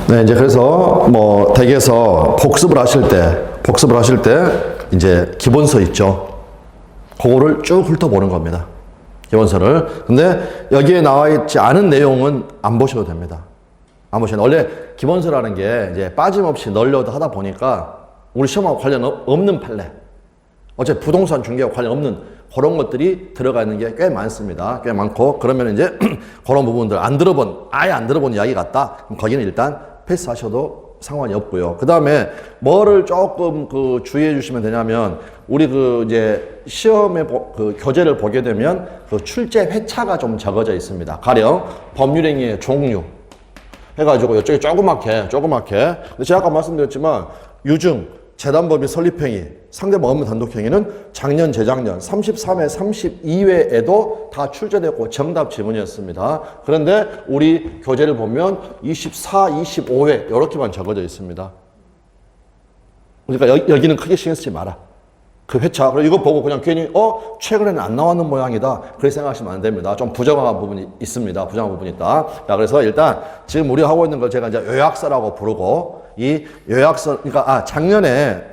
네, 이제 그래서 뭐 댁에서 복습을 하실 때 이제 기본서 있죠. 그거를 쭉 훑어보는 겁니다. 기본서를. 근데 여기에 나와 있지 않은 내용은 안 보셔도 됩니다. 안 보셔도. 원래 기본서라는 게 이제 빠짐없이 널려도 하다 보니까 우리 시험하고 관련 없는 판례. 어차피 부동산 중개하고 관련 없는 그런 것들이 들어가 있는 게 꽤 많습니다. 꽤 많고, 그러면 이제 그런 부분들 아예 안 들어본 이야기 같다? 그럼 거기는 일단 패스하셔도 상관이 없고요. 그 다음에 뭐를 조금 주의해 주시면 되냐면, 우리 이제 시험에 교재를 보게 되면 출제 회차가 좀 적어져 있습니다. 가령 법률행위의 종류 해가지고 이쪽에 조그맣게. 근데 제가 아까 말씀드렸지만, 유증, 재단법인 설립행위, 상대방 업무 단독행위는 작년, 재작년 33회, 32회에도 다 출제됐고 정답 지문이었습니다. 그런데 우리 교재를 보면 24, 25회 이렇게만 적어져 있습니다. 그러니까 여기는 크게 신경 쓰지 마라. 그 회차. 그리고 이거 보고 그냥 괜히 최근에는 안 나왔는 모양이다. 그렇게 생각하시면 안 됩니다. 좀 부정한 부분이 있습니다. 부정한 부분이 있다. 자, 그래서 일단 지금 우리가 하고 있는 걸 제가 이제 요약서라고 부르고, 이 요약서, 그러니까 작년에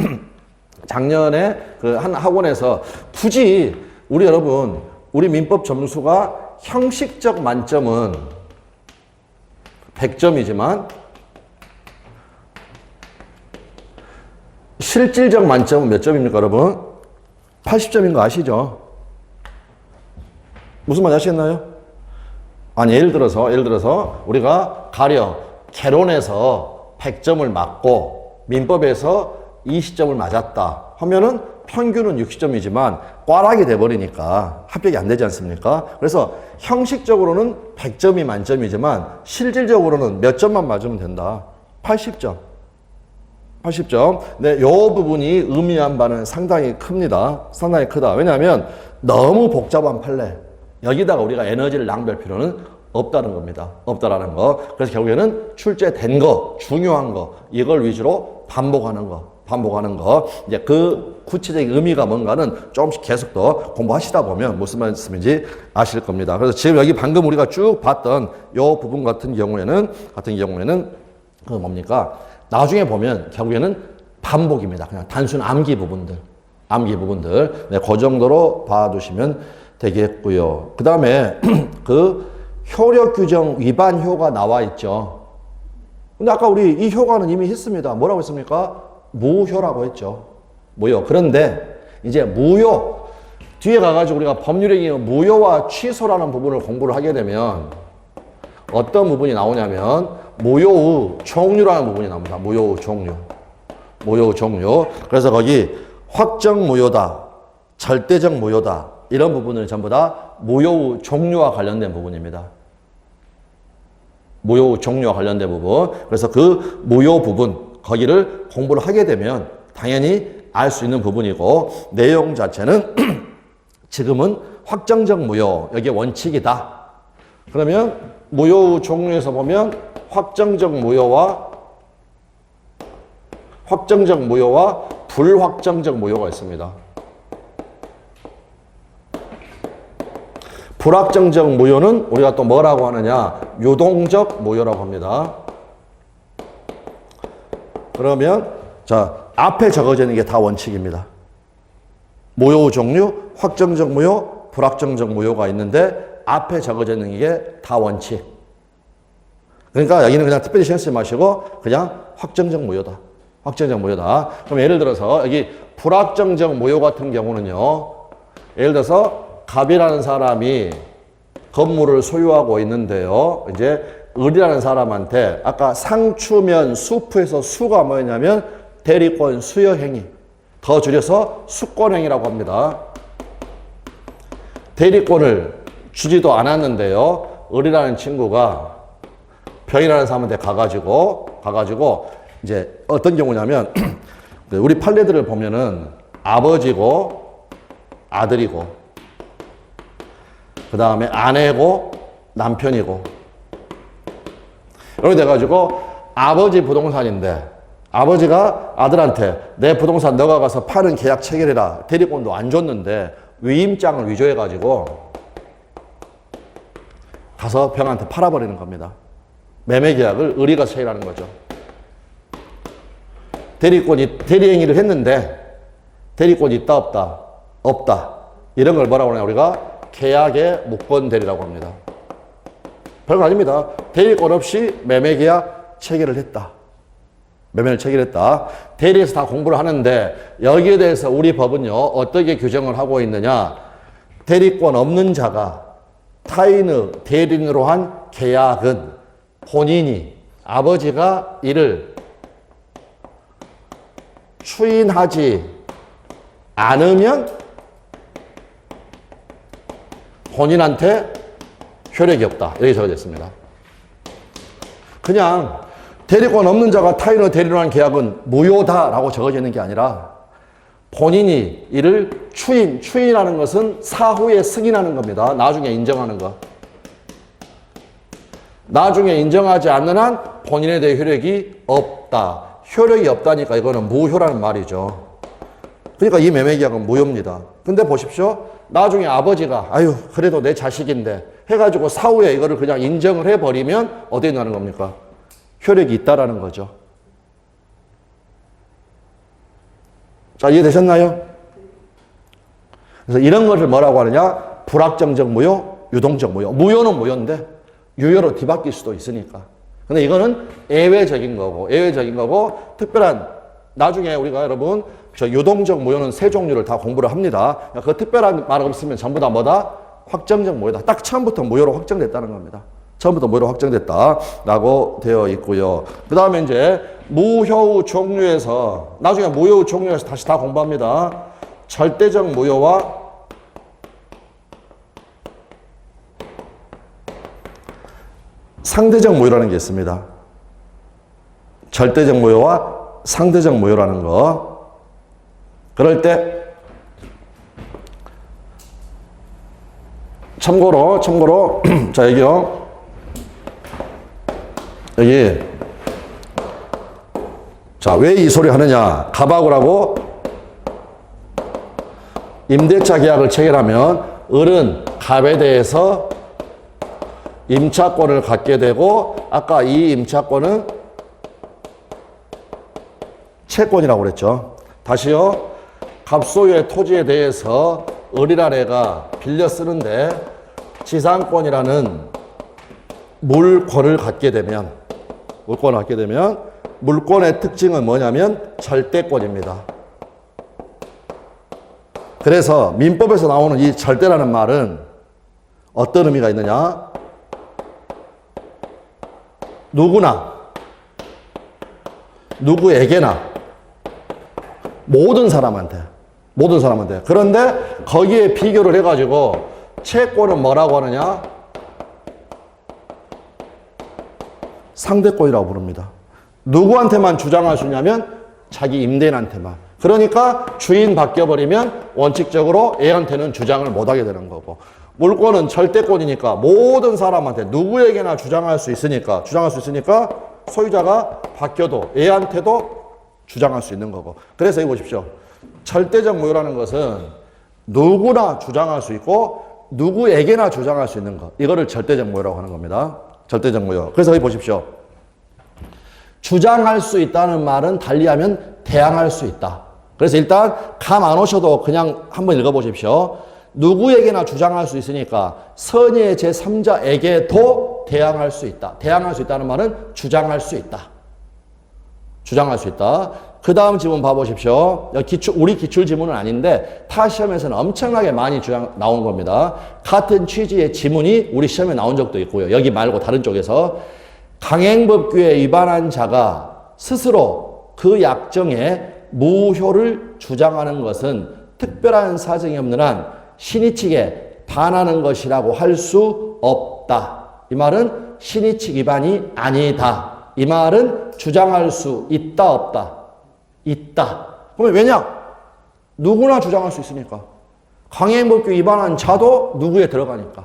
그 한 학원에서 굳이 우리 민법 점수가 형식적 만점은 100점이지만 실질적 만점은 몇 점입니까, 여러분? 80점인 거 아시죠? 무슨 말 아시겠나요? 아니, 예를 들어서 우리가 가령 개론에서 100점을 맞고 민법에서 20점을 맞았다 하면은 평균은 60점이지만 꽈락이 돼버리니까 합격이 안 되지 않습니까? 그래서 형식적으로는 100점이 만점이지만 실질적으로는 몇 점만 맞으면 된다. 80점. 네, 요 부분이 의미한 바는 상당히 큽니다. 상당히 크다. 왜냐하면 너무 복잡한 판례. 여기다가 우리가 에너지를 낭비할 필요는 없다는 겁니다. 없다라는 거. 그래서 결국에는 출제된 거, 중요한 거, 이걸 위주로 반복하는 거. 이제 그 구체적인 의미가 뭔가는 조금씩 계속 더 공부하시다 보면 무슨 말씀인지 아실 겁니다. 그래서 지금 여기 방금 우리가 쭉 봤던 요 부분 같은 경우에는 뭡니까? 나중에 보면 결국에는 반복입니다. 그냥 단순 암기 부분들. 네, 그 정도로 봐두시면 되겠고요. 그 다음에 효력 규정 위반효가 나와 있죠. 근데 아까 우리 이 효과는 이미 했습니다. 뭐라고 했습니까? 무효라고 했죠. 무효. 그런데 이제 무효 뒤에 가가지고 우리가 법률행위 무효와 취소라는 부분을 공부를 하게 되면 어떤 부분이 나오냐면 무효의 종류라는 부분이 나옵니다. 무효의 종류. 그래서 거기 확정 무효다, 절대적 무효다 이런 부분을 전부 다 무효의 종류와 관련된 부분입니다. 무효 종류와 관련된 부분. 그래서 그 무효 부분 거기를 공부를 하게 되면 당연히 알 수 있는 부분이고, 내용 자체는 지금은 확정적 무효, 여기에 원칙이다. 그러면 무효 종류에서 보면 확정적 무효와 불확정적 무효가 있습니다. 불확정적 무효는 우리가 또 뭐라고 하느냐? 유동적 무효라고 합니다. 그러면 앞에 적어져 있는 게 다 원칙입니다. 무효 종류, 확정적 무효, 불확정적 무효가 있는데 앞에 적어져 있는 게 다 원칙. 그러니까 여기는 그냥 특별히 신경 쓰지 마시고 그냥 확정적 무효다. 그럼 예를 들어서 여기 불확정적 무효 같은 경우는요. 예를 들어서 갑이라는 사람이 건물을 소유하고 있는데요. 이제 을이라는 사람한테 아까 상추면 수프에서 수가 뭐였냐면 대리권 수여행위. 더 줄여서 수권행위라고 합니다. 대리권을 주지도 않았는데요. 을이라는 친구가 병이라는 사람한테 가가지고 이제 어떤 경우냐면 우리 판례들을 보면은 아버지고 아들이고 그 다음에 아내고 남편이고 이렇게 돼가지고 아버지 부동산인데 아버지가 아들한테 내 부동산 너가 가서 파는 계약 체결해라. 대리권도 안 줬는데 위임장을 위조해가지고 가서 병한테 팔아버리는 겁니다. 매매 계약을 을이가 체결하는 거죠. 대리행위를 했는데 대리권이 있다 없다? 없다. 이런 걸 뭐라고 하냐 우리가 계약의 무권 대리라고 합니다. 별거 아닙니다. 대리권 없이 매매계약 체결을 했다. 매매를 체결했다. 대리에서 다 공부를 하는데 여기에 대해서 우리 법은요 어떻게 규정을 하고 있느냐. 대리권 없는 자가 타인의 대리인으로 한 계약은 본인이 아버지가 이를 추인하지 않으면 본인한테 효력이 없다. 이렇게 적어져 있습니다. 그냥 대리권 없는 자가 타인의 대리인으로 한 계약은 무효다라고 적어져 있는 게 아니라 본인이 이를 추인하는 것은 사후에 승인하는 겁니다. 나중에 인정하는 거. 나중에 인정하지 않는 한 본인에 대해 효력이 없다. 효력이 없다니까 이거는 무효라는 말이죠. 그러니까 이 매매계약은 무효입니다. 근데 보십시오. 나중에 아버지가 아유 그래도 내 자식인데 해가지고 사후에 이거를 그냥 인정을 해버리면 어디에 나는 겁니까? 효력이 있다라는 거죠. 자, 이해되셨나요? 그래서 이런 것을 뭐라고 하느냐? 불확정적 무효, 유동적 무효. 무효는 무효인데 유효로 뒤바뀔 수도 있으니까. 근데 이거는 예외적인 거고 특별한 나중에 우리가 여러분 저 유동적 무효는 세 종류를 다 공부를 합니다. 그 특별한 말 없으면 전부 다 뭐다? 확정적 무효다. 딱 처음부터 무효로 확정됐다는 겁니다. 처음부터 무효로 확정됐다라고 되어 있고요. 그 다음에 이제 무효 종류에서 나중에 무효 종류에서 다시 다 공부합니다. 절대적 무효와 상대적 무효라는 게 있습니다. 절대적 무효와 상대적 무효라는 거. 그럴 때 참고로 자 여기요. 여기 자 왜 이 소리 하느냐. 갑하고 라고 임대차 계약을 체결하면 을은 갑에 대해서 임차권을 갖게 되고 아까 이 임차권은 채권이라고 그랬죠. 다시요. 갑소유의 토지에 대해서 을이란 애가 빌려 쓰는데 지상권이라는 물권을 갖게 되면 물권의 특징은 뭐냐면 절대권입니다. 그래서 민법에서 나오는 이 절대라는 말은 어떤 의미가 있느냐? 누구에게나 모든 사람한테. 그런데 거기에 비교를 해가지고 채권은 뭐라고 하느냐? 상대권이라고 부릅니다. 누구한테만 주장할 수 있냐면 자기 임대인한테만. 그러니까 주인 바뀌어버리면 원칙적으로 애한테는 주장을 못하게 되는 거고. 물권은 절대권이니까 모든 사람한테 누구에게나 주장할 수 있으니까 소유자가 바뀌어도 애한테도 주장할 수 있는 거고. 그래서 여기 보십시오. 절대적 무효라는 것은 누구나 주장할 수 있고 누구에게나 주장할 수 있는 것. 이거를 절대적 무효라고 하는 겁니다. 절대적 무효. 그래서 여기 보십시오. 주장할 수 있다는 말은 달리하면 대항할 수 있다. 그래서 일단 감 안 오셔도 그냥 한번 읽어보십시오. 누구에게나 주장할 수 있으니까 선의의 제3자에게도 대항할 수 있다. 대항할 수 있다는 말은 주장할 수 있다. 그 다음 지문 봐보십시오. 우리 기출 지문은 아닌데 타 시험에서는 엄청나게 많이 나온 겁니다. 같은 취지의 지문이 우리 시험에 나온 적도 있고요. 여기 말고 다른 쪽에서 강행법규에 위반한 자가 스스로 그 약정에 무효를 주장하는 것은 특별한 사정이 없는 한 신의 측에 반하는 것이라고 할 수 없다. 이 말은 신의 측 위반이 아니다. 이 말은 주장할 수 있다 없다? 있다. 그러면 왜냐? 누구나 주장할 수 있으니까. 강행법규 위반한 자도 누구에 들어가니까.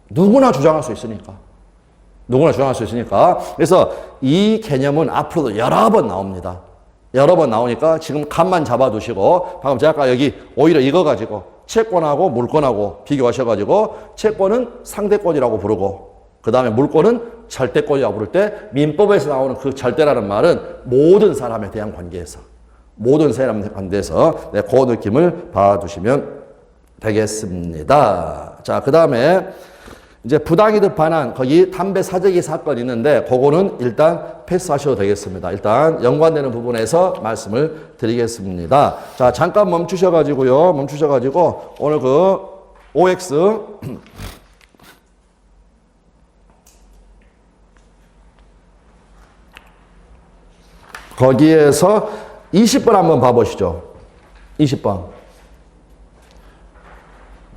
누구나 주장할 수 있으니까. 그래서 이 개념은 앞으로도 여러 번 나옵니다. 여러 번 나오니까 지금 감만 잡아두시고 방금 제가 아까 여기 오히려 이거 가지고 채권하고 물권하고 비교하셔가지고 채권은 상대권이라고 부르고 그 다음에 물권은 절대권이라고 부를 때 민법에서 나오는 그 절대라는 말은 모든 사람에 대한 관계에서 모든 사람에 관계에서 네, 그 느낌을 봐두시면 되겠습니다. 자, 그 다음에 이제 부당이득 반환 거기 담배 사재기 사건이 있는데 그거는 일단 패스하셔도 되겠습니다. 일단 연관되는 부분에서 말씀을 드리겠습니다. 자, 잠깐 멈추셔가지고 오늘 그 OX 거기에서 20번 한번 봐보시죠. 20번.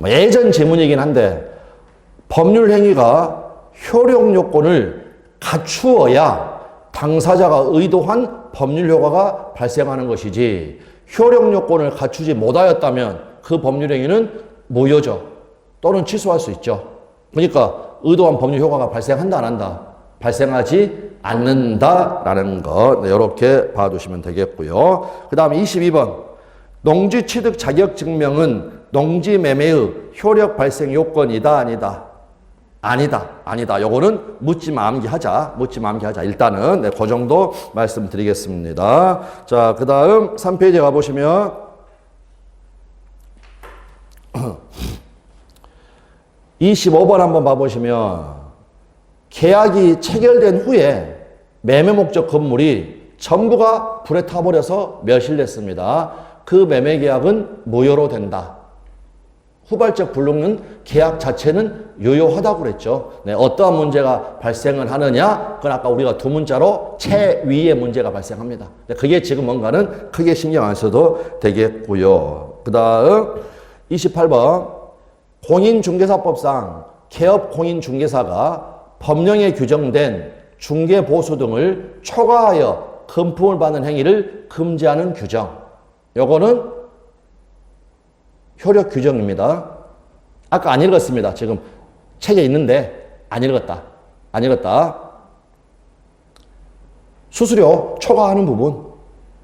예전 지문이긴 한데 법률 행위가 효력 요건을 갖추어야 당사자가 의도한 법률 효과가 발생하는 것이지 효력 요건을 갖추지 못하였다면 그 법률 행위는 무효죠. 또는 취소할 수 있죠. 그러니까 의도한 법률 효과가 발생한다 안 한다? 발생하지 않는다라는 것 이렇게 봐두시면 되겠고요. 그 다음에 22번 농지 취득 자격 증명은 농지 매매의 효력 발생 요건이다 아니다? 아니다. 요거는 묻지마 암기하자. 일단은 네, 그 정도 말씀드리겠습니다. 자, 그 다음 3페이지 가보시면 25번 한번 봐보시면 계약이 체결된 후에 매매 목적 건물이 전부가 불에 타버려서 멸실됐습니다. 그 매매 계약은 무효로 된다. 후발적 불능은 계약 자체는 유효하다고 그랬죠. 네, 어떠한 문제가 발생을 하느냐? 그건 아까 우리가 두 문자로 최위의 문제가 발생합니다. 네, 그게 지금 뭔가는 크게 신경 안 써도 되겠고요. 그 다음 28번 공인중개사법상 개업 공인중개사가 법령에 규정된 중개보수 등을 초과하여 금품을 받는 행위를 금지하는 규정. 요거는 효력 규정입니다. 아까 안 읽었습니다. 지금 책에 있는데 안 읽었다. 수수료 초과하는 부분.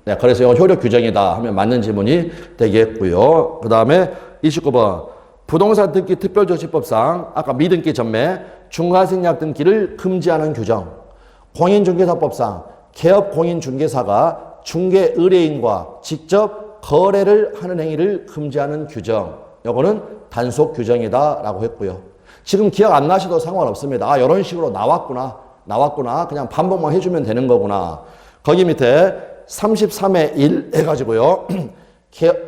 네, 그래서 이건 효력 규정이다 하면 맞는 지문이 되겠고요. 그 다음에 29번 부동산 등기 특별조치법상 아까 미등기 전매 중과생약 등기를 금지하는 규정. 공인중개사법상 개업 공인중개사가 중개 의뢰인과 직접 거래를 하는 행위를 금지하는 규정. 요거는 단속 규정이다라고 했고요. 지금 기억 안 나셔도 상관없습니다. 아, 이런 식으로 나왔구나. 그냥 반복만 해주면 되는 거구나. 거기 밑에 33의 1 해가지고요.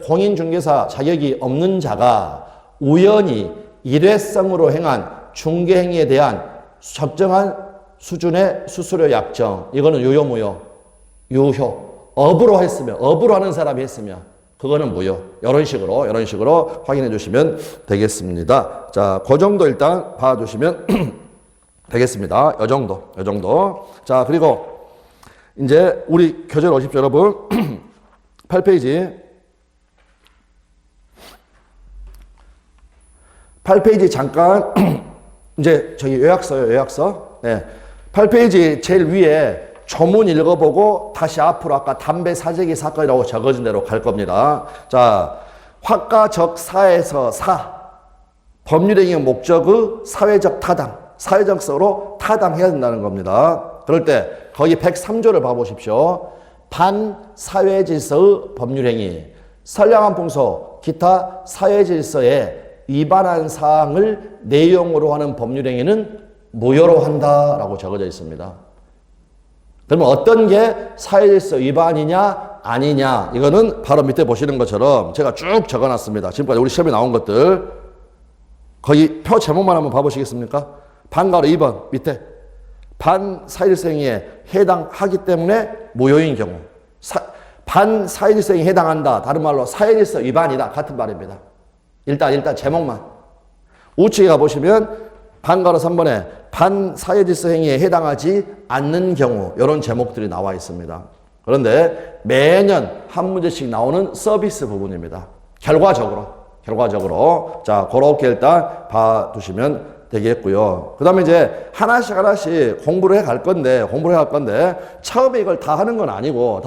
공인중개사 자격이 없는 자가 우연히 일회성으로 행한 중개행위에 대한 적정한 수준의 수수료 약정. 이거는 유효, 무효? 유효. 업으로 하는 사람이 했으면 그거는 무효. 이런 식으로 확인해 주시면 되겠습니다. 자, 그 정도 일단 봐주시면 되겠습니다. 요 정도. 자, 그리고 이제 우리 교재로 오십시오, 여러분. 8페이지. 8페이지 잠깐 이제 저기 요약서. 네. 8페이지 제일 위에 조문 읽어보고 다시 앞으로 아까 담배 사재기 사건이라고 적어진 대로 갈 겁니다. 자, 화가적 사에서 법률행위 목적의 사회적 타당, 사회적으로 타당해야 된다는 겁니다. 그럴 때 거기 103조를 봐보십시오. 반사회질서의 법률행위, 선량한 풍소, 기타 사회질서에 위반한 사항을 내용으로 하는 법률행위는 무효로 한다라고 적어져 있습니다. 그러면 어떤 게 사회질서 위반이냐 아니냐 이거는 바로 밑에 보시는 것처럼 제가 쭉 적어놨습니다. 지금까지 우리 시험에 나온 것들 거기 표 제목만 한번 봐보시겠습니까? 반가로 2번 밑에 반사회질서 행위에 해당하기 때문에 무효인 경우 반사회질서 행위에 해당한다. 다른 말로 사회질서 위반이다. 같은 말입니다. 일단 제목만 우측에 가보시면 반가로 3번에 반사회질서 행위에 해당하지 않는 경우 이런 제목들이 나와 있습니다. 그런데 매년 한 문제씩 나오는 서비스 부분입니다. 결과적으로 자 그렇게 일단 봐두시면 되겠고요. 그 다음에 이제 하나씩 공부를 해갈 건데 처음에 이걸 다 하는 건 아니고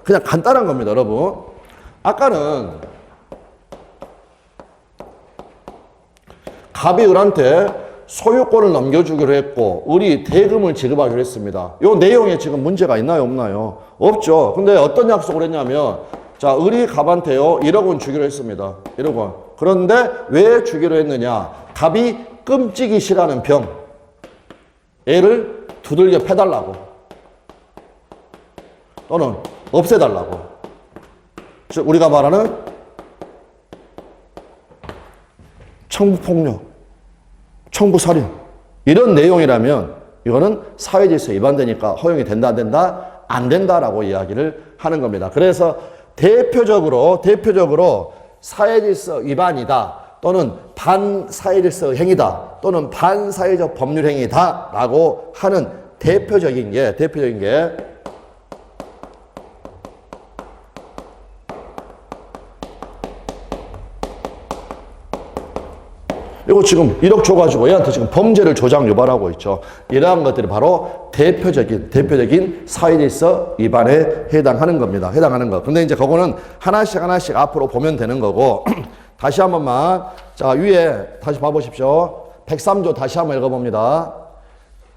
그냥 간단한 겁니다, 여러분. 아까는 갑이 을한테 소유권을 넘겨주기로 했고 우리 대금을 지급하기로 했습니다. 이 내용에 지금 문제가 있나요, 없나요? 없죠. 근데 어떤 약속을 했냐면 자, 을이 갑한테요 1억 원 주기로 했습니다. 1억 원. 그런데 왜 주기로 했느냐? 갑이 끔찍이 싫어하는 병, 애를 두들겨 패달라고 또는 없애달라고. 즉 우리가 말하는 청부폭력, 청부살인 이런 내용이라면 이거는 사회질서 위반되니까 허용이 된다 안 된다? 안 된다라고 이야기를 하는 겁니다. 그래서 대표적으로 사회질서 위반이다 또는 반사회질서 행위다 또는 반사회적 법률 행위다 라고 하는 대표적인 게 이거 지금 1억 줘가지고 얘한테 지금 범죄를 조장 유발하고 있죠. 이러한 것들이 바로 대표적인 사회질서 위반에 해당하는 겁니다. 해당하는 것. 근데 이제 그거는 하나씩 앞으로 보면 되는 거고, 다시 한 번만, 자, 위에 다시 봐보십시오. 103조 다시 한번 읽어봅니다.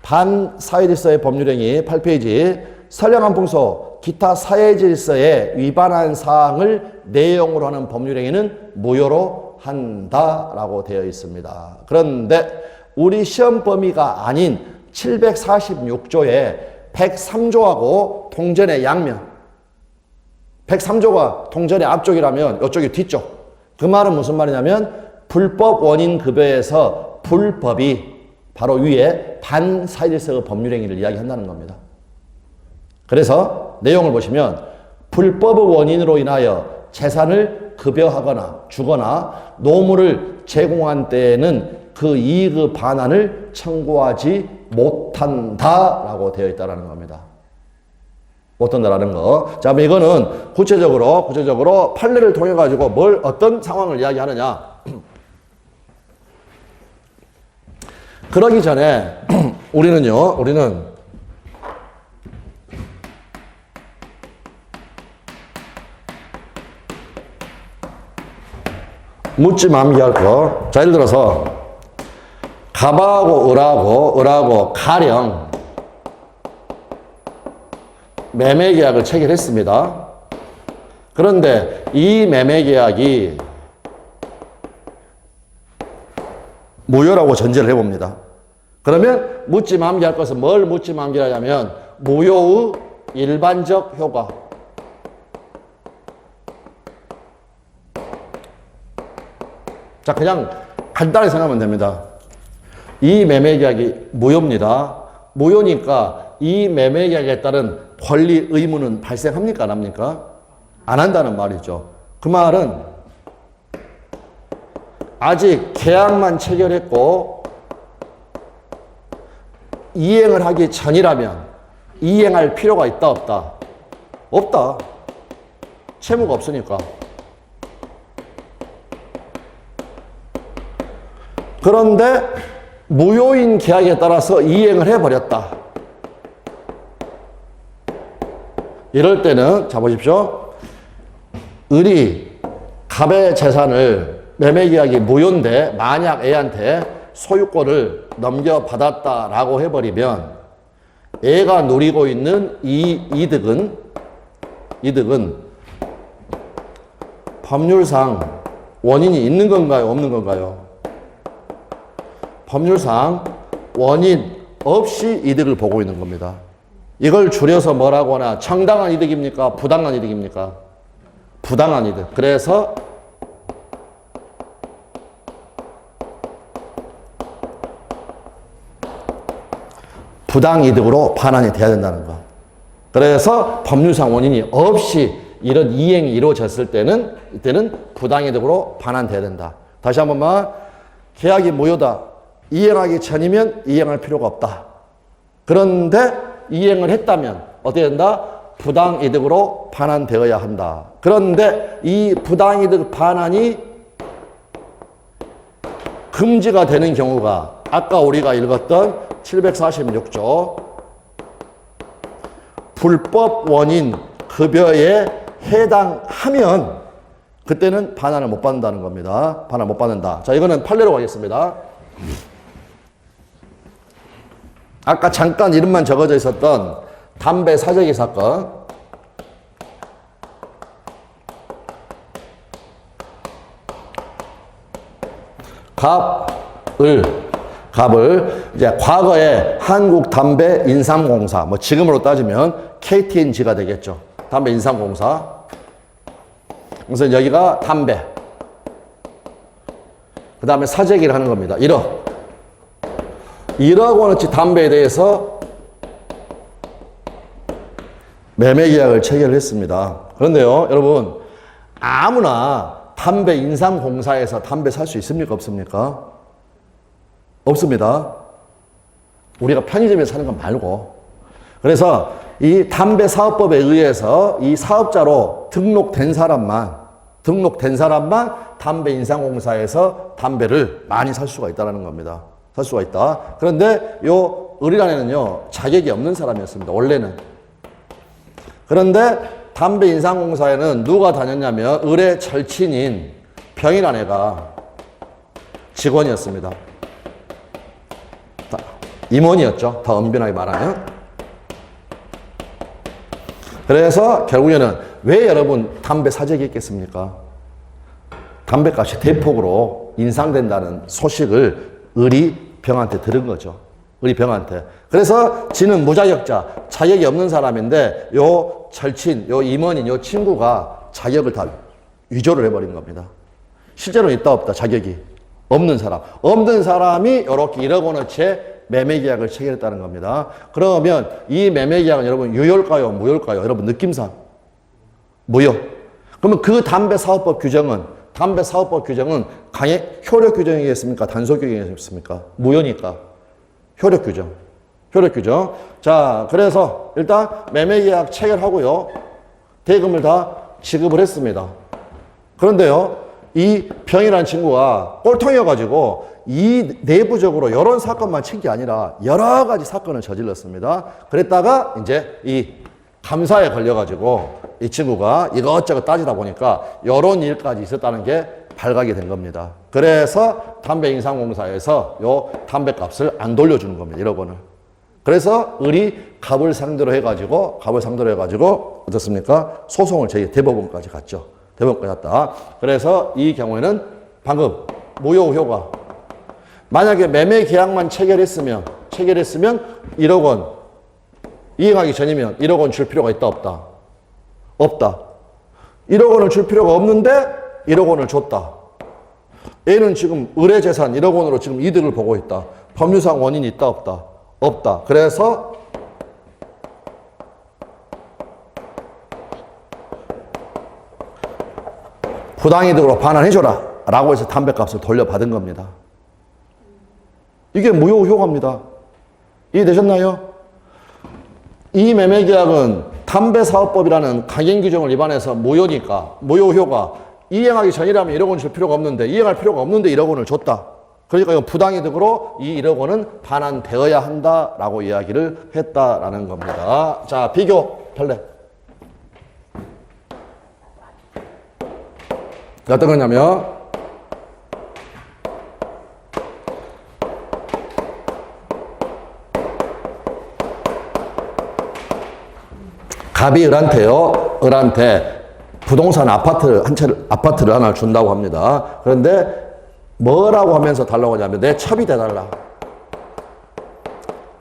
반사회질서의 법률행위 8페이지. 선량한 풍소, 기타 사회질서에 위반한 사항을 내용으로 하는 법률행위는 무효로 한다라고 되어 있습니다. 그런데 우리 시험 범위가 아닌 746조에 103조하고 동전의 양면, 103조가 동전의 앞쪽이라면 이쪽이 뒤쪽. 그 말은 무슨 말이냐면 불법 원인 급여에서 불법이 바로 위에 반사회질서 법률행위를 이야기한다는 겁니다. 그래서 내용을 보시면 불법의 원인으로 인하여 재산을 급여하거나 주거나 노무를 제공한 때에는 그 이익의 반환을 청구하지 못한다라고 되어 있다는 겁니다. 못한다라는 거. 자, 그럼 이거는 구체적으로 판례를 통해 가지고 어떤 상황을 이야기하느냐. 그러기 전에 우리는 묻지 맘기할 거. 자, 예를 들어서 갑하고 을하고 가령 매매계약을 체결했습니다. 그런데 이 매매계약이 무효라고 전제를 해봅니다. 그러면 묻지 맘기할 것은 뭘 묻지 맘기하냐면 무효의 일반적 효과. 자, 그냥 간단하게 생각하면 됩니다. 이 매매계약이 무효입니다. 무효니까 이 매매계약에 따른 권리 의무는 발생합니까? 안 합니까? 안 한다는 말이죠. 그 말은 아직 계약만 체결했고 이행을 하기 전이라면 이행할 필요가 있다 없다? 없다. 채무가 없으니까. 그런데 무효인 계약에 따라서 이행을 해버렸다. 이럴 때는 자 보십시오. 을이 갑의 재산을 매매계약이 무효인데 만약 A한테 소유권을 넘겨받았다라고 해버리면 A가 누리고 있는 이 이득은 법률상 원인이 있는 건가요? 없는 건가요? 법률상 원인 없이 이득을 보고 있는 겁니다. 이걸 줄여서 뭐라고 하나 정당한 이득입니까? 부당한 이득입니까? 부당한 이득. 그래서 부당이득으로 반환이 돼야 된다는 거. 그래서 법률상 원인이 없이 이런 이행이 이루어졌을 때는 이때는 부당이득으로 반환돼야 된다. 다시 한 번만. 계약이 무효다. 이행하기 전이면 이행할 필요가 없다. 그런데 이행을 했다면 어떻게 된다? 부당이득으로 반환되어야 한다. 그런데 이 부당이득 반환이 금지가 되는 경우가 아까 우리가 읽었던 746조 불법 원인 급여에 해당하면 그때는 반환을 못 받는다는 겁니다. 반환 못 받는다. 자, 이거는 판례로 가겠습니다. 아까 잠깐 이름만 적어져 있었던 담배 사재기 사건. 갑을 이제 과거에 한국담배인삼공사, 뭐 지금으로 따지면 KTNG가 되겠죠. 담배인삼공사. 그래서 여기가 담배. 그 다음에 사재기를 하는 겁니다. 1억 원어치 담배에 대해서 매매 계약을 체결을 했습니다. 그런데요, 여러분, 아무나 담배 인삼공사에서 담배 살 수 있습니까? 없습니까? 없습니다. 우리가 편의점에서 사는 건 말고. 그래서 이 담배사업법에 의해서 이 사업자로 등록된 사람만 담배 인삼공사에서 담배를 많이 살 수가 있다는 겁니다. 살 수가 있다. 그런데 요 의리란에는요, 자격이 없는 사람이었습니다. 원래는. 그런데 담배 인삼공사에는 누가 다녔냐면 의뢰 절친인 병이란 애가 직원이었습니다. 임원이었죠. 더 엄연하게 말하면. 그래서 결국에는 왜 여러분 담배 사재기 했겠습니까? 담배값이 대폭으로 인상된다는 소식을 의리병한테 들은 거죠. 의리병한테. 그래서 지는 무자격자, 자격이 없는 사람인데 요 절친, 요 임원인 요 친구가 자격을 다 위조를 해버린 겁니다. 실제로는 있다 없다 자격이 없는 사람. 없는 사람이 이렇게 1억 원어치의 매매 계약을 체결했다는 겁니다. 그러면 이 매매 계약은 여러분 유효일까요? 무효일까요? 여러분 느낌상 무효. 그러면 그 담배 사업법 규정은 강행 효력 규정이겠습니까? 단속 규정이겠습니까? 무효니까 효력 규정. 자, 그래서 일단 매매 계약 체결하고요. 대금을 다 지급을 했습니다. 그런데요, 이 병이라는 친구가 꼴통이어가지고 이 내부적으로 이런 사건만 친 게 아니라 여러 가지 사건을 저질렀습니다. 그랬다가 이제 이 감사에 걸려가지고 이 친구가 이것저것 따지다 보니까 이런 일까지 있었다는 게 발각이 된 겁니다. 그래서 담배인삼공사에서 요 담배값을 안 돌려주는 겁니다. 1억 원을. 그래서 갑을 상대로 해가지고 어떻습니까? 소송을 대법원까지 갔죠. 대법원까지 갔다. 그래서 이 경우에는 방금 무효 효과. 만약에 매매 계약만 체결했으면 1억 원 이행하기 전이면 1억 원 줄 필요가 있다 없다? 없다. 1억 원을 줄 필요가 없는데 1억 원을 줬다. 얘는 지금 의뢰재산 1억 원으로 지금 이득을 보고 있다. 법률상 원인이 있다 없다? 없다. 그래서 부당이득으로 반환해줘라 라고 해서 담배값을 돌려받은 겁니다. 이게 무효 효과입니다. 이해되셨나요? 이 매매계약은 담배사업법이라는 강행규정을 위반해서 무효니까 무효 효과. 이행하기 전이라면 1억 원 줄 필요가 없는데 이행할 필요가 없는데 1억 원을 줬다. 그러니까 이건 부당이득으로 이 1억 원은 반환되어야 한다라고 이야기를 했다라는 겁니다. 자, 비교 판례. 어떤 거냐면 갑이 을한테 부동산 아파트를 하나 준다고 합니다. 그런데 뭐라고 하면서 달라고 하냐면 내 첩이 돼달라.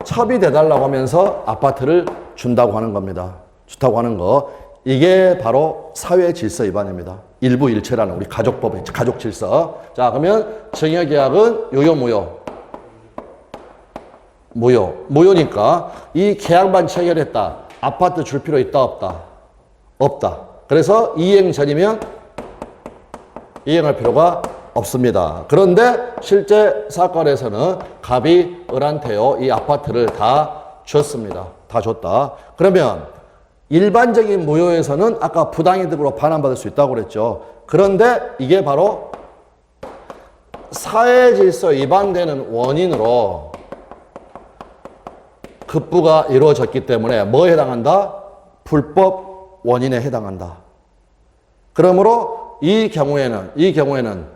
첩이 돼달라고 하면서 아파트를 준다고 하는 겁니다. 좋다고 하는 거. 이게 바로 사회 질서 위반입니다. 일부 일체라는 우리 가족법의 가족 질서. 자, 그러면 증여계약은 유효 무효. 무효니까 이 계약만 체결했다. 아파트 줄 필요 있다 없다? 없다. 그래서 이행 전이면 이행할 필요가 없습니다. 그런데 실제 사건에서는 갑이 을한테요 이 아파트를 다 줬습니다. 다 줬다. 그러면 일반적인 무효에서는 아까 부당이득으로 반환받을 수 있다고 그랬죠. 그런데 이게 바로 사회질서 위반되는 원인으로 급부가 이루어졌기 때문에 뭐에 해당한다? 불법 원인에 해당한다. 그러므로 이 경우에는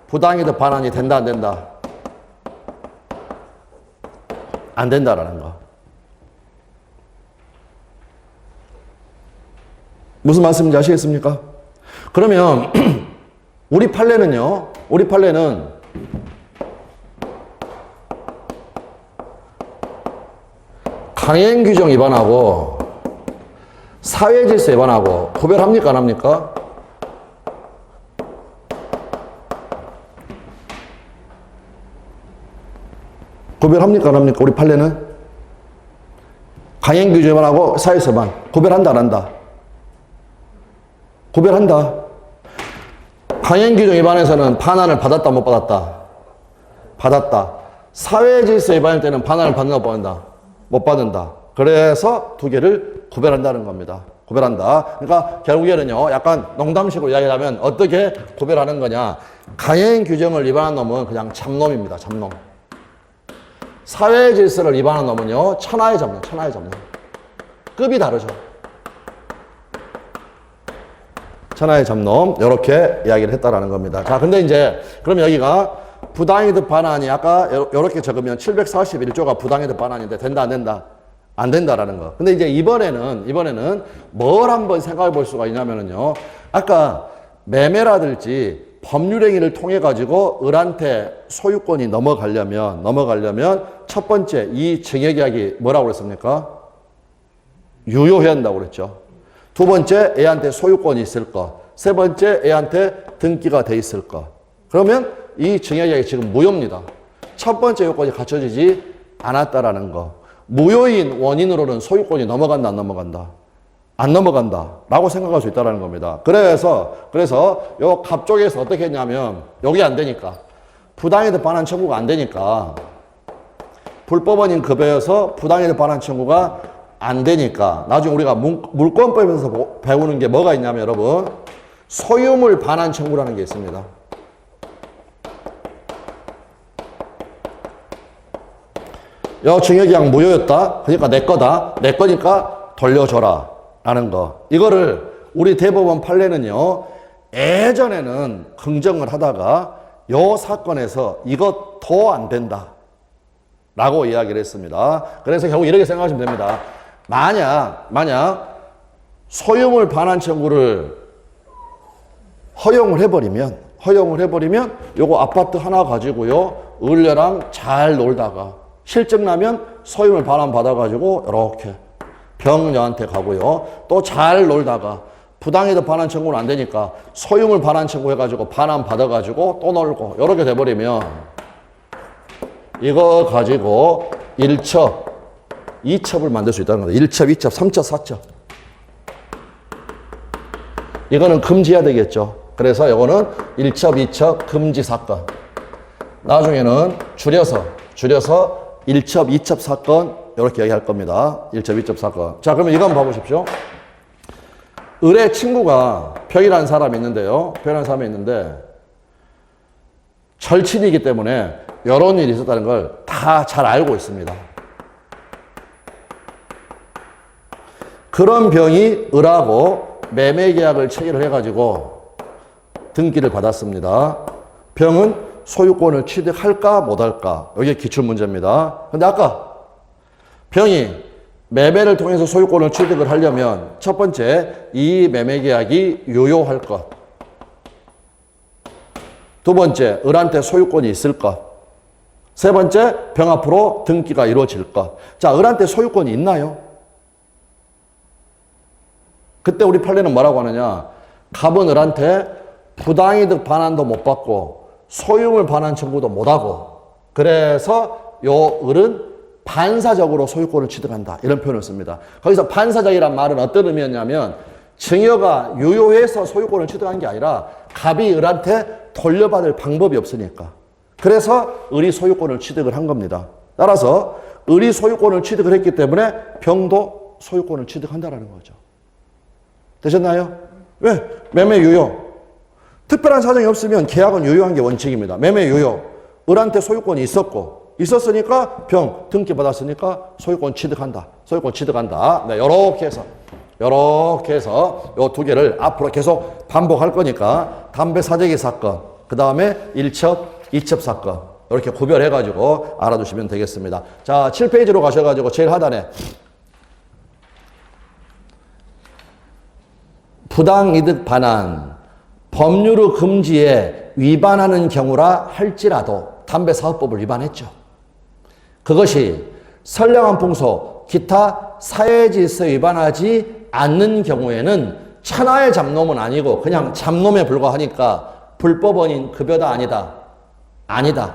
부당이득 반환이 된다 안 된다? 안 된다라는 거. 무슨 말씀인지 아시겠습니까? 그러면 우리 판례는요. 우리 판례는 강행 규정 위반하고 사회 질서 위반하고 구별합니까? 안 합니까? 구별합니까? 안 합니까? 우리 판례는 강행 규정 위반하고 사회 질서 위반 구별한다 안 한다? 구별한다. 강행 규정 위반에서는 반환을 받았다 못 받았다? 받았다. 사회 질서 위반일 때는 반환을 받는다 못 받는다? 못 받는다. 그래서 두 개를 구별한다는 겁니다. 구별한다. 그러니까 결국에는요, 약간 농담식으로 이야기하면 어떻게 구별하는 거냐. 강행 규정을 위반한 놈은 그냥 잡놈입니다. 잡놈. 사회 질서를 위반한 놈은요, 천하의 잡놈, 천하의 잡놈. 급이 다르죠. 천하의 잡놈, 이렇게 이야기를 했다라는 겁니다. 자, 근데 이제, 그럼 여기가 부당이득 반환이 아까 이렇게 적으면 741조가 부당이득 반환인데 된다, 안 된다? 안 된다라는 거. 근데 이제 이번에는 뭘 한번 생각해 볼 수가 있냐면은요. 아까 매매라든지 법률행위를 통해 가지고 을한테 소유권이 넘어가려면 첫 번째 이 증여계약이 뭐라고 그랬습니까? 유효해야 한다고 그랬죠. 두 번째 애한테 소유권이 있을 거. 세 번째 애한테 등기가 돼 있을 거. 그러면 이 증여계약이 지금 무효입니다. 첫 번째 요건이 갖춰지지 않았다라는 거. 무효인 원인으로는 소유권이 넘어간다 안 넘어간다? 안 넘어간다 라고 생각할 수 있다는 겁니다. 그래서 요 갑 쪽에서 어떻게 했냐면 여기 안 되니까 부당이득 반환 청구가 안 되니까 불법원인 급여여서 부당이득 반환 청구가 안 되니까 나중에 우리가 물권법에서 배우는 게 뭐가 있냐면 여러분 소유물 반환 청구라는 게 있습니다. 요 증여계약 무효였다. 그러니까 내 거다. 내 거니까 돌려줘라. 라는 거. 이거를 우리 대법원 판례는요. 예전에는 긍정을 하다가 요 사건에서 이것도 안 된다. 라고 이야기를 했습니다. 그래서 결국 이렇게 생각하시면 됩니다. 만약 소유물 반환 청구를 허용을 해버리면 요거 아파트 하나 가지고요. 을녀랑 잘 놀다가 실적 나면 소유물 반환 받아가지고 이렇게 병녀한테 가고요. 또 잘 놀다가 부당이득 반환 청구는 안 되니까 소유물 반환 청구해가지고 반환 받아가지고 또 놀고 이렇게 돼버리면 이거 가지고 1첩, 2첩을 만들 수 있다는 거다. 1첩, 2첩, 3첩, 4첩. 이거는 금지해야 되겠죠. 그래서 이거는 1첩, 2첩 금지 사건. 나중에는 줄여서 1첩, 2첩 사건 이렇게 얘기할 겁니다. 1첩, 2첩 사건. 자, 그러면 이거 한번 봐보십시오. 을의 친구가 병이라는 사람이 있는데요. 병이라는 사람이 있는데 절친이기 때문에 이런 일이 있었다는 걸 다 잘 알고 있습니다. 그런 병이 을하고 매매계약을 체결을 해가지고 등기를 받았습니다. 병은 소유권을 취득할까 못할까? 이게 기출문제입니다. 근데 아까 병이 매매를 통해서 소유권을 취득을 하려면 첫 번째 이 매매계약이 유효할 것. 두 번째 을한테 소유권이 있을 것. 세 번째 병 앞으로 등기가 이루어질 것. 자, 을한테 소유권이 있나요? 그때 우리 판례는 뭐라고 하느냐? 갑은 을한테 부당이득 반환도 못 받고 소유물 반환 청구도 못하고 그래서 요 을은 반사적으로 소유권을 취득한다. 이런 표현을 씁니다. 거기서 반사적이란 말은 어떤 의미였냐면 증여가 유효해서 소유권을 취득한 게 아니라 갑이 을한테 돌려받을 방법이 없으니까. 그래서 을이 소유권을 취득을 한 겁니다. 따라서 을이 소유권을 취득을 했기 때문에 병도 소유권을 취득한다라는 거죠. 되셨나요? 왜? 매매 유효. 특별한 사정이 없으면 계약은 유효한 게 원칙입니다. 매매 유효. 을한테 소유권이 있었으니까 병 등기 받았으니까 소유권 취득한다. 소유권 취득한다. 네, 요렇게 해서 요 두 개를 앞으로 계속 반복할 거니까 담배 사재기 사건, 그 다음에 1첩, 2첩 사건 이렇게 구별해가지고 알아두시면 되겠습니다. 자, 7페이지로 가셔가지고 제일 하단에 부당이득 반환, 법률의 금지에 위반하는 경우라 할지라도 담배사업법을 위반했죠. 그것이 선량한 풍속, 기타 사회질서 위반하지 않는 경우에는 천하의 잡놈은 아니고 그냥 잡놈에 불과하니까 불법 원인 급여다 아니다. 아니다.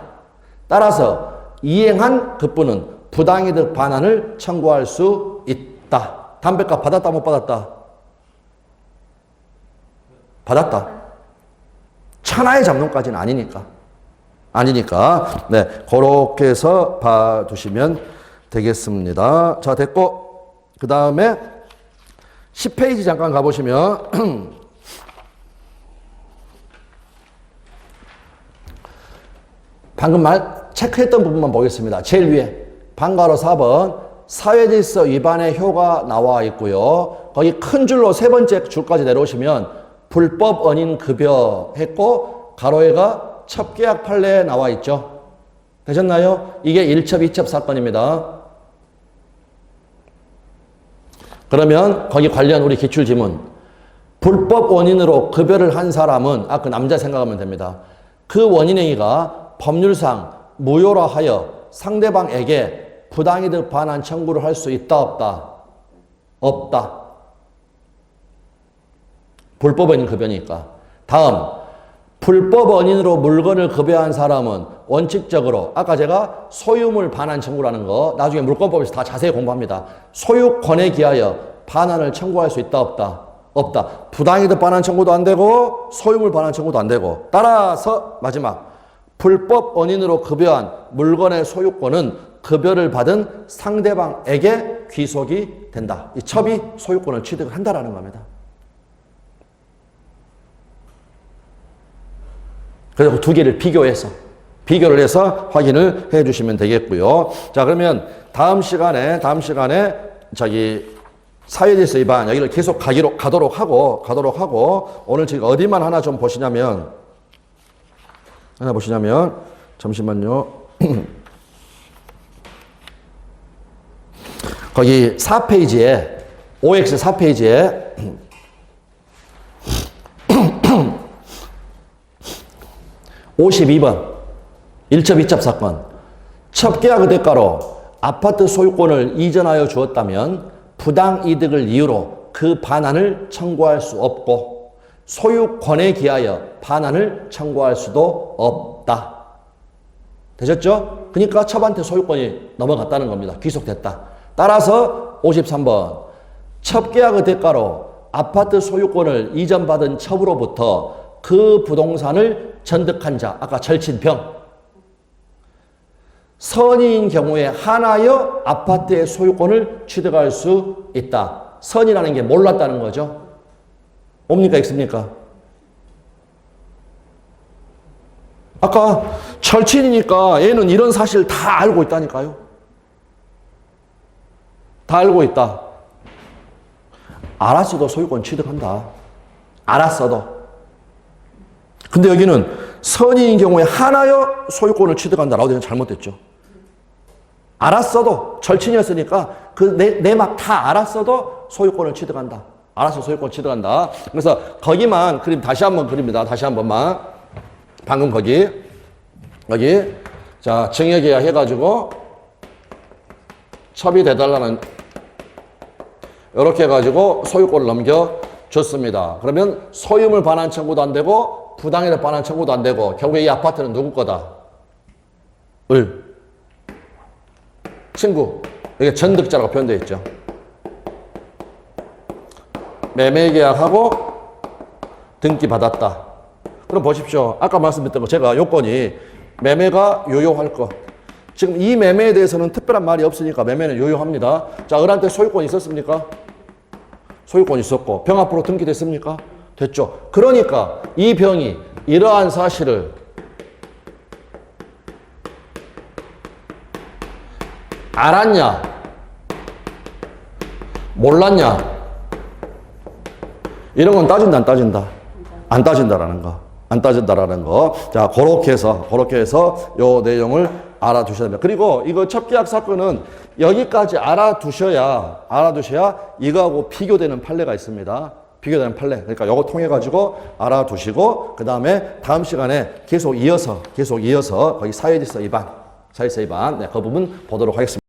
따라서 이행한 그뿐은 부당이득 반환을 청구할 수 있다. 담배값 받았다 못 받았다? 받았다. 천하의 잡놈까지는 아니니까. 아니니까. 네, 그렇게 해서 봐두시면 되겠습니다. 자, 됐고. 그 다음에 10페이지 잠깐 가보시면 방금 체크했던 부분만 보겠습니다. 제일 위에 방가로 4번 사회질서 위반의 효가 나와 있고요. 거기 큰 줄로 세 번째 줄까지 내려오시면 불법 원인 급여 했고 가로에가 첩계약 판례에 나와 있죠. 되셨나요? 이게 1첩, 2첩 사건입니다. 그러면 거기 관련 우리 기출지문 불법 원인으로 급여를 한 사람은 그 남자 생각하면 됩니다. 그 원인행위가 법률상 무효라 하여 상대방에게 부당이득 반환 청구를 할 수 있다 없다? 없다. 불법 원인 급여니까. 다음 불법 원인으로 물건을 급여한 사람은 원칙적으로 아까 제가 소유물 반환 청구라는 거 나중에 물권법에서 다 자세히 공부합니다. 소유권에 기하여 반환을 청구할 수 있다 없다? 없다. 부당이득 반환 청구도 안 되고 소유물 반환 청구도 안 되고 따라서 마지막 불법 원인으로 급여한 물건의 소유권은 급여를 받은 상대방에게 귀속이 된다. 이 첩이 소유권을 취득을 한다라는 겁니다. 그래서 그 두 개를 비교를 해서 확인을 해 주시면 되겠고요. 자, 그러면 다음 시간에 사회질서 위반 여기를 계속 가도록 하고 오늘 지금 어디만 하나 좀 보시냐면 잠시만요. 거기 4페이지에 OX 4페이지에 52번 1첩 2첩 사건 첩계약 대가로 아파트 소유권을 이전하여 주었다면 부당이득을 이유로 그 반환을 청구할 수 없고 소유권에 기하여 반환을 청구할 수도 없다. 되셨죠? 그러니까 첩한테 소유권이 넘어갔다는 겁니다. 귀속됐다. 따라서 53번 첩계약의 대가로 아파트 소유권을 이전받은 첩으로부터 그 부동산을 전득한 자, 아까 절친병 선의인 경우에 한하여 아파트의 소유권을 취득할 수 있다. 선이라는 게 몰랐다는 거죠. 뭡니까? X입니까? 아까 절친이니까 얘는 이런 사실 다 알고 있다니까요. 다 알고 있다. 알았어도 소유권 취득한다. 알았어도. 근데 여기는 선의인 경우에 한하여 소유권을 취득한다라고 되면 잘못됐죠. 알았어도 절친이었으니까 내 막 다 알았어도 소유권을 취득한다. 알아서 소유권 취득한다. 그래서 거기만 다시 한번 그립니다. 다시 한 번만. 방금 여기 자 증여계약 해가지고 첩이 돼달라는 이렇게 해가지고 소유권을 넘겨줬습니다. 그러면 소유물 반환 청구도 안 되고 부당이득 반환 청구도 안 되고 결국에 이 아파트는 누구 거다? 친구. 여기 전득자라고 표현되어 있죠. 매매계약하고 등기 받았다. 그럼 보십시오. 아까 말씀드렸던 거 제가 요건이 매매가 요요할 것. 지금 이 매매에 대해서는 특별한 말이 없으니까 매매는 요요합니다. 자, 을한테 소유권 있었습니까? 소유권 있었고 병 앞으로 등기됐습니까? 됐죠. 그러니까 이 병이 이러한 사실을 알았냐? 몰랐냐? 이런 건 따진다, 안 따진다? 안 따진다라는 거. 안 따진다라는 거. 자, 그렇게 해서 요 내용을 알아두셔야 됩니다. 그리고 이거 첩계약 사건은 여기까지 알아두셔야 이거하고 비교되는 판례가 있습니다. 비교되는 판례. 그러니까 요거 통해 가지고 알아두시고 그 다음에 다음 시간에 계속 이어서 거기 사회질서 위반, 네, 그 부분 보도록 하겠습니다.